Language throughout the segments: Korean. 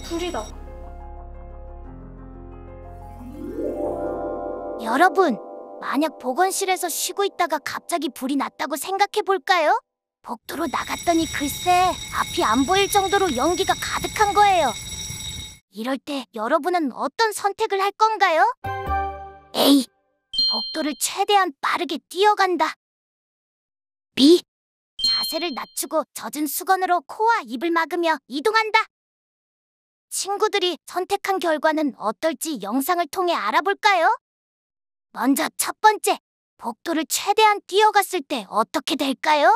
불이다. 여러분, 만약 보건실에서 쉬고 있다가 갑자기 불이 났다고 생각해 볼까요? 복도로 나갔더니 글쎄 앞이 안 보일 정도로 연기가 가득한 거예요. 이럴 때 여러분은 어떤 선택을 할 건가요? A. 복도를 최대한 빠르게 뛰어간다. B. 자세를 낮추고 젖은 수건으로 코와 입을 막으며 이동한다. 친구들이 선택한 결과는 어떨지 영상을 통해 알아볼까요? 먼저 첫 번째, 복도를 최대한 뛰어갔을 때 어떻게 될까요?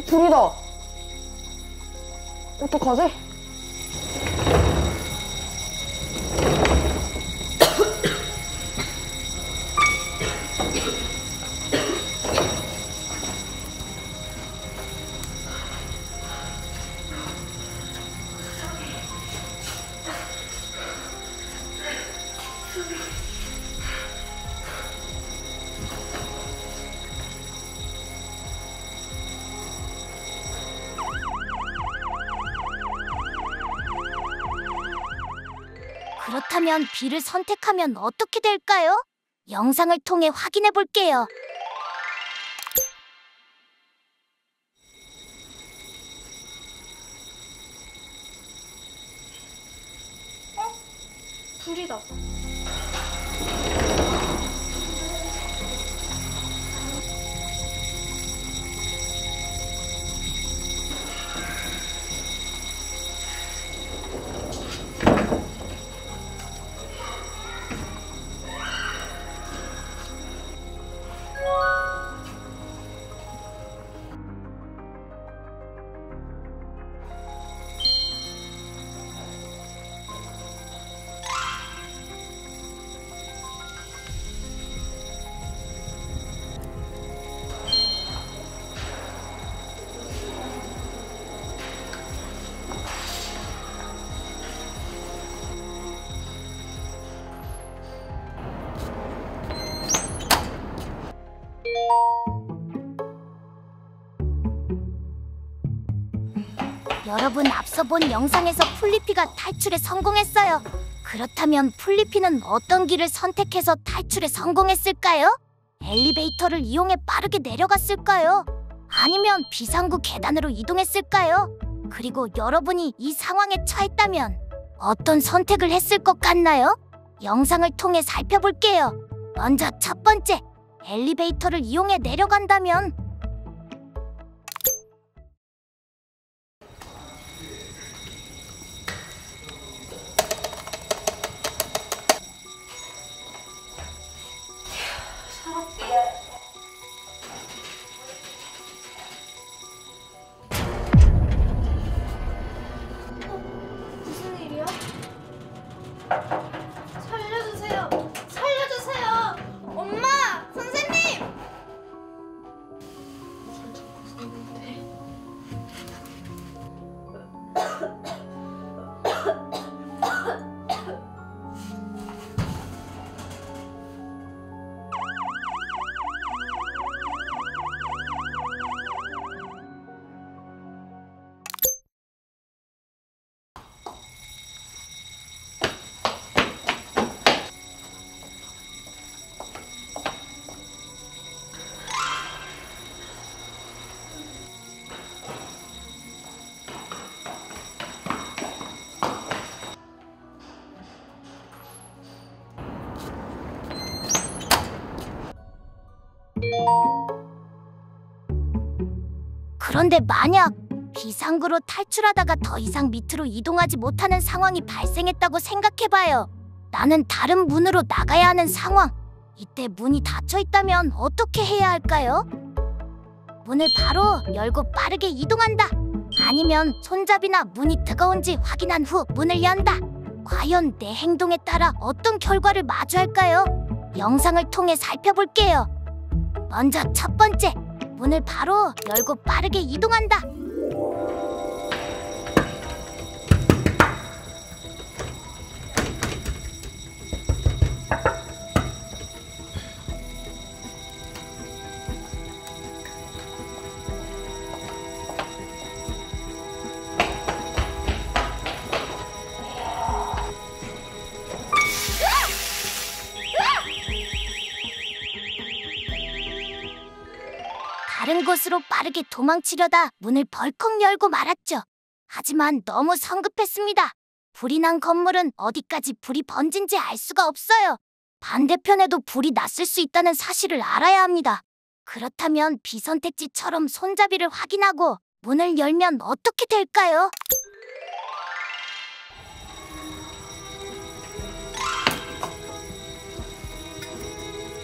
불이다. 어떡하지? 그렇다면 B를 선택하면 어떻게 될까요? 영상을 통해 확인해 볼게요. 불이다. 여러분, 앞서 본 영상에서 플리피가 탈출에 성공했어요. 그렇다면 플리피는 어떤 길을 선택해서 탈출에 성공했을까요? 엘리베이터를 이용해 빠르게 내려갔을까요? 아니면 비상구 계단으로 이동했을까요? 그리고 여러분이 이 상황에 처했다면 어떤 선택을 했을 것 같나요? 영상을 통해 살펴볼게요. 먼저 첫 번째, 엘리베이터를 이용해 내려간다면 무슨 일이야? 살려주세요. 살려주세요. 엄마! 선생님! 손 잡고 사는데. 그런데 만약 비상구로 탈출하다가 더 이상 밑으로 이동하지 못하는 상황이 발생했다고 생각해봐요. 나는 다른 문으로 나가야 하는 상황. 이때 문이 닫혀 있다면 어떻게 해야 할까요? 문을 바로 열고 빠르게 이동한다. 아니면 손잡이나 문이 뜨거운지 확인한 후 문을 연다. 과연 내 행동에 따라 어떤 결과를 마주할까요? 영상을 통해 살펴볼게요. 먼저 첫 번째, 문을 바로 열고 빠르게 이동한다. 다른 곳으로 빠르게 도망치려다 문을 벌컥 열고 말았죠. 하지만 너무 성급했습니다. 불이 난 건물은 어디까지 불이 번진지 알 수가 없어요. 반대편에도 불이 났을 수 있다는 사실을 알아야 합니다. 그렇다면 비선택지처럼 손잡이를 확인하고 문을 열면 어떻게 될까요?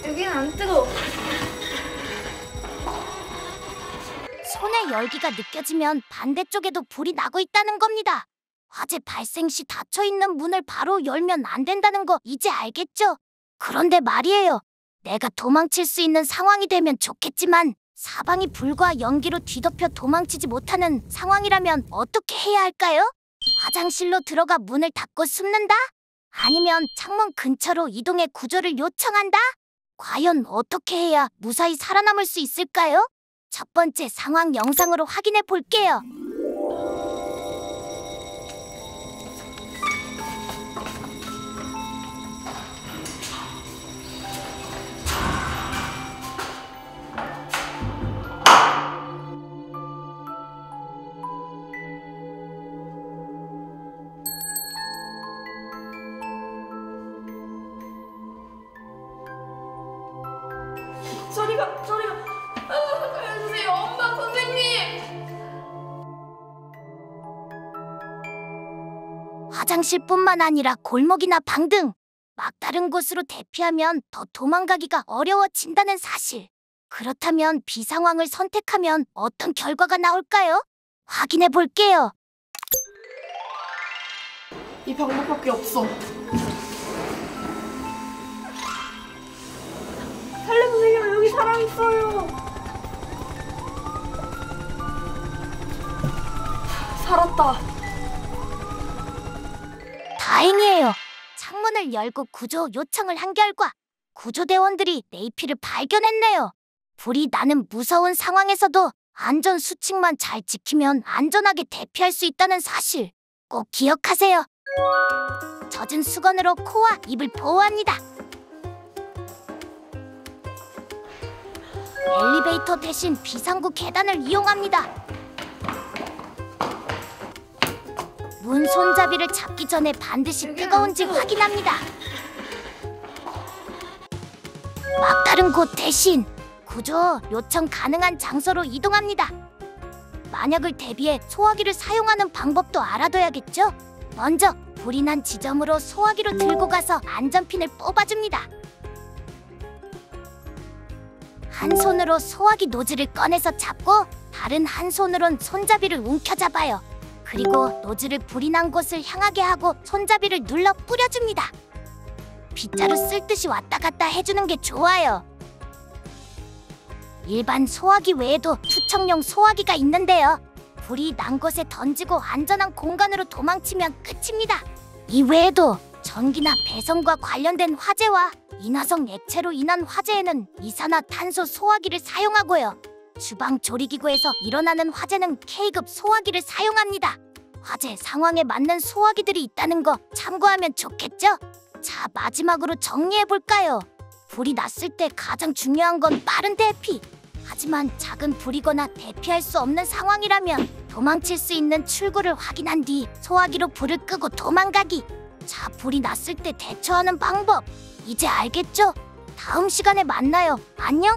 여기는 안 뜨거워. 손에 열기가 느껴지면 반대쪽에도 불이 나고 있다는 겁니다. 화재 발생 시 닫혀있는 문을 바로 열면 안 된다는 거 이제 알겠죠? 그런데 말이에요. 내가 도망칠 수 있는 상황이 되면 좋겠지만 사방이 불과 연기로 뒤덮여 도망치지 못하는 상황이라면 어떻게 해야 할까요? 화장실로 들어가 문을 닫고 숨는다? 아니면 창문 근처로 이동해 구조를 요청한다? 과연 어떻게 해야 무사히 살아남을 수 있을까요? 첫 번째 상황 영상으로 확인해 볼게요. 소리가 살려주세요. 엄마, 선생님. 화장실뿐만 아니라 골목이나 방 등 막다른 곳으로 대피하면 더 도망가기가 어려워진다는 사실. 그렇다면 비상황을 선택하면 어떤 결과가 나올까요? 확인해 볼게요. 이 방법밖에 없어. 살려주세요. 여기 사람 있어요. 살았다. 다행이에요. 창문을 열고 구조 요청을 한 결과 구조대원들이 네이피를 발견했네요. 불이 나는 무서운 상황에서도 안전 수칙만 잘 지키면 안전하게 대피할 수 있다는 사실 꼭 기억하세요. 젖은 수건으로 코와 입을 보호합니다. 엘리베이터 대신 비상구 계단을 이용합니다. 문 손잡이를 잡기 전에 반드시 뜨거운지 확인합니다. 막다른 곳 대신 구조 요청 가능한 장소로 이동합니다. 만약을 대비해 소화기를 사용하는 방법도 알아둬야겠죠? 먼저 불이 난 지점으로 소화기로 들고 가서 안전핀을 뽑아줍니다. 한 손으로 소화기 노즐을 꺼내서 잡고 다른 한 손으론 손잡이를 움켜잡아요. 그리고 노즐을 불이 난 곳을 향하게 하고 손잡이를 눌러 뿌려줍니다. 빗자루 쓸듯이 왔다 갔다 해주는 게 좋아요. 일반 소화기 외에도 투척용 소화기가 있는데요. 불이 난 곳에 던지고 안전한 공간으로 도망치면 끝입니다. 이 외에도 전기나 배선과 관련된 화재와 인화성 액체로 인한 화재에는 이산화탄소 소화기를 사용하고요. 주방 조리기구에서 일어나는 화재는 K급 소화기를 사용합니다. 화재 상황에 맞는 소화기들이 있다는 거 참고하면 좋겠죠? 자, 마지막으로 정리해볼까요? 불이 났을 때 가장 중요한 건 빠른 대피. 하지만 작은 불이거나 대피할 수 없는 상황이라면 도망칠 수 있는 출구를 확인한 뒤 소화기로 불을 끄고 도망가기. 자, 불이 났을 때 대처하는 방법 이제 알겠죠? 다음 시간에 만나요. 안녕!